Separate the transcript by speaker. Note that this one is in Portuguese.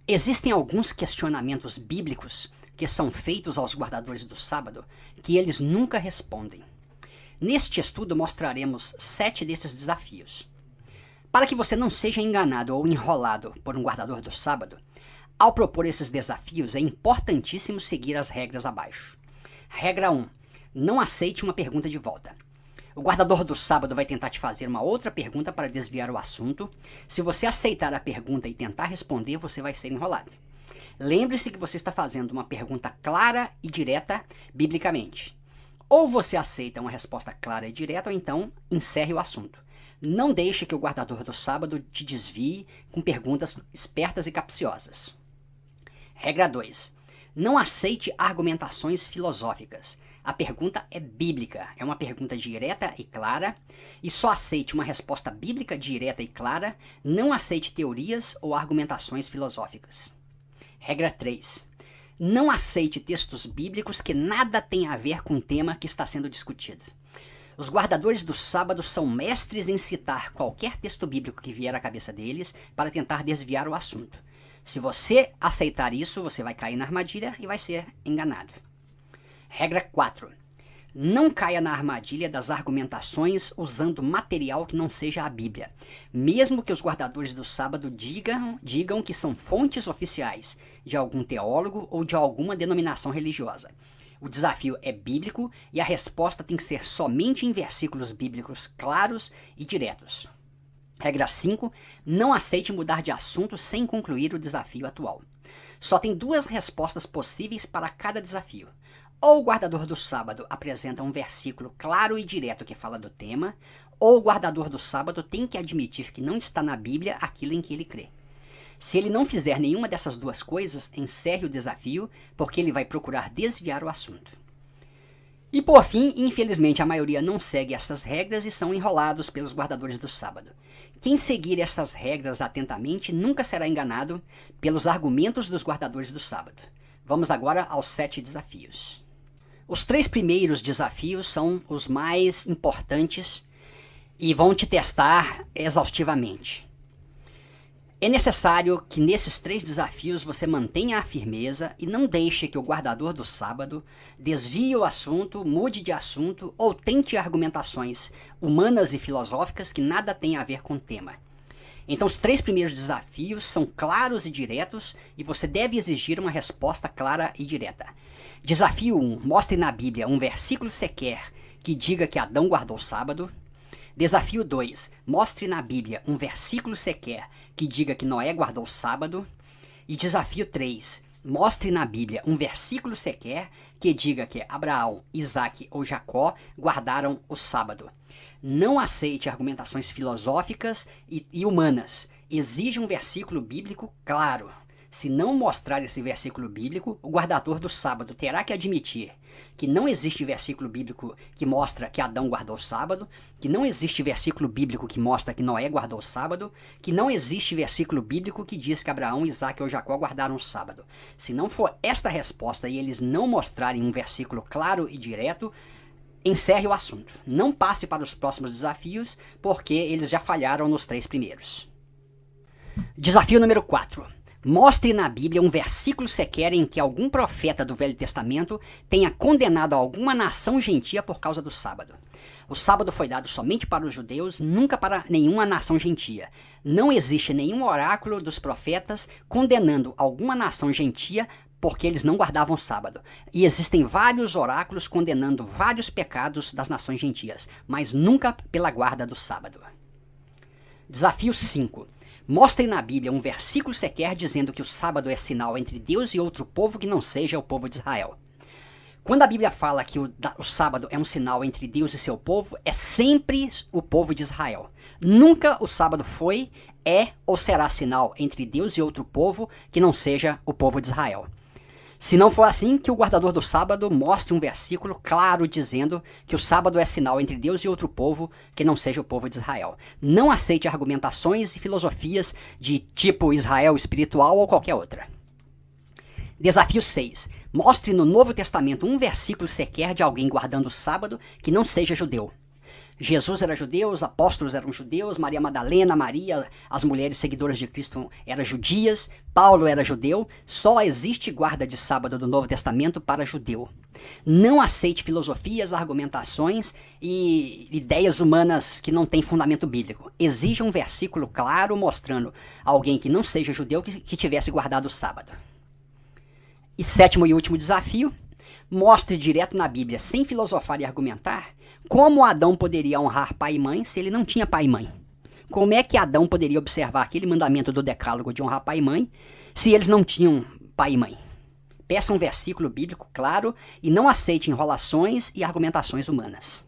Speaker 1: Existem alguns questionamentos bíblicos que são feitos aos guardadores do sábado que eles nunca respondem. Neste estudo mostraremos 7 desses desafios. Para que você não seja enganado ou enrolado por um guardador do sábado, ao propor esses desafios é importantíssimo seguir as regras abaixo. Regra 1. Não aceite uma pergunta de volta. O guardador do sábado vai tentar te fazer uma outra pergunta para desviar o assunto. Se você aceitar a pergunta e tentar responder, você vai ser enrolado. Lembre-se que você está fazendo uma pergunta clara e direta biblicamente. Ou você aceita uma resposta clara e direta, ou então encerre o assunto. Não deixe que o guardador do sábado te desvie com perguntas espertas e capciosas. Regra 2. Não aceite argumentações filosóficas. A pergunta é bíblica, é uma pergunta direta e clara, e só aceite uma resposta bíblica direta e clara, não aceite teorias ou argumentações filosóficas. Regra 3. Não aceite textos bíblicos que nada têm a ver com o tema que está sendo discutido. Os guardadores do sábado são mestres em citar qualquer texto bíblico que vier à cabeça deles para tentar desviar o assunto. Se você aceitar isso, você vai cair na armadilha e vai ser enganado. Regra 4. Não caia na armadilha das argumentações usando material que não seja a Bíblia, mesmo que os guardadores do sábado digam que são fontes oficiais de algum teólogo ou de alguma denominação religiosa. O desafio é bíblico e a resposta tem que ser somente em versículos bíblicos claros e diretos. Regra 5. Não aceite mudar de assunto sem concluir o desafio atual. Só tem 2 respostas possíveis para cada desafio. Ou o guardador do sábado apresenta um versículo claro e direto que fala do tema, ou o guardador do sábado tem que admitir que não está na Bíblia aquilo em que ele crê. Se ele não fizer nenhuma dessas 2 coisas, encerre o desafio, porque ele vai procurar desviar o assunto. E por fim, infelizmente a maioria não segue essas regras e são enrolados pelos guardadores do sábado. Quem seguir essas regras atentamente nunca será enganado pelos argumentos dos guardadores do sábado. Vamos agora aos 7 desafios. Os 3 primeiros desafios são os mais importantes e vão te testar exaustivamente. É necessário que nesses 3 desafios você mantenha a firmeza e não deixe que o guardador do sábado desvie o assunto, mude de assunto ou tente argumentações humanas e filosóficas que nada têm a ver com o tema. Então os 3 primeiros desafios são claros e diretos e você deve exigir uma resposta clara e direta. Desafio 1. Mostre na Bíblia um versículo sequer que diga que Adão guardou o sábado. Desafio 2. Mostre na Bíblia um versículo sequer que diga que Noé guardou o sábado. E desafio 3. Mostre na Bíblia um versículo sequer que diga que Abraão, Isaque ou Jacó guardaram o sábado. Não aceite argumentações filosóficas e humanas. Exija um versículo bíblico claro. Se não mostrar esse versículo bíblico, o guardador do sábado terá que admitir que não existe versículo bíblico que mostra que Adão guardou o sábado, que não existe versículo bíblico que mostra que Noé guardou o sábado, que não existe versículo bíblico que diz que Abraão, Isaque ou Jacó guardaram o sábado. Se não for esta resposta e eles não mostrarem um versículo claro e direto, encerre o assunto. Não passe para os próximos desafios, porque eles já falharam nos 3 primeiros. Desafio número 4. Mostre na Bíblia um versículo sequer em que algum profeta do Velho Testamento tenha condenado alguma nação gentia por causa do sábado. O sábado foi dado somente para os judeus, nunca para nenhuma nação gentia. Não existe nenhum oráculo dos profetas condenando alguma nação gentia porque eles não guardavam o sábado. E existem vários oráculos condenando vários pecados das nações gentias, mas nunca pela guarda do sábado. Desafio 5. Mostre na Bíblia um versículo sequer dizendo que o sábado é sinal entre Deus e outro povo que não seja o povo de Israel. Quando a Bíblia fala que o sábado é um sinal entre Deus e seu povo, é sempre o povo de Israel. Nunca o sábado foi, é ou será sinal entre Deus e outro povo que não seja o povo de Israel. Se não for assim, que o guardador do sábado mostre um versículo claro dizendo que o sábado é sinal entre Deus e outro povo que não seja o povo de Israel. Não aceite argumentações e filosofias de tipo Israel espiritual ou qualquer outra. Desafio 6. Mostre no Novo Testamento um versículo sequer de alguém guardando o sábado que não seja judeu. Jesus era judeu, os apóstolos eram judeus, Maria Madalena, Maria, as mulheres seguidoras de Cristo eram judias, Paulo era judeu, só existe guarda de sábado do Novo Testamento para judeu. Não aceite filosofias, argumentações e ideias humanas que não têm fundamento bíblico. Exija um versículo claro mostrando alguém que não seja judeu que tivesse guardado o sábado. E sétimo e último desafio, mostre direto na Bíblia, sem filosofar e argumentar, como Adão poderia honrar pai e mãe se ele não tinha pai e mãe. Como é que Adão poderia observar aquele mandamento do decálogo de honrar pai e mãe se eles não tinham pai e mãe? Peça um versículo bíblico claro e não aceite enrolações e argumentações humanas.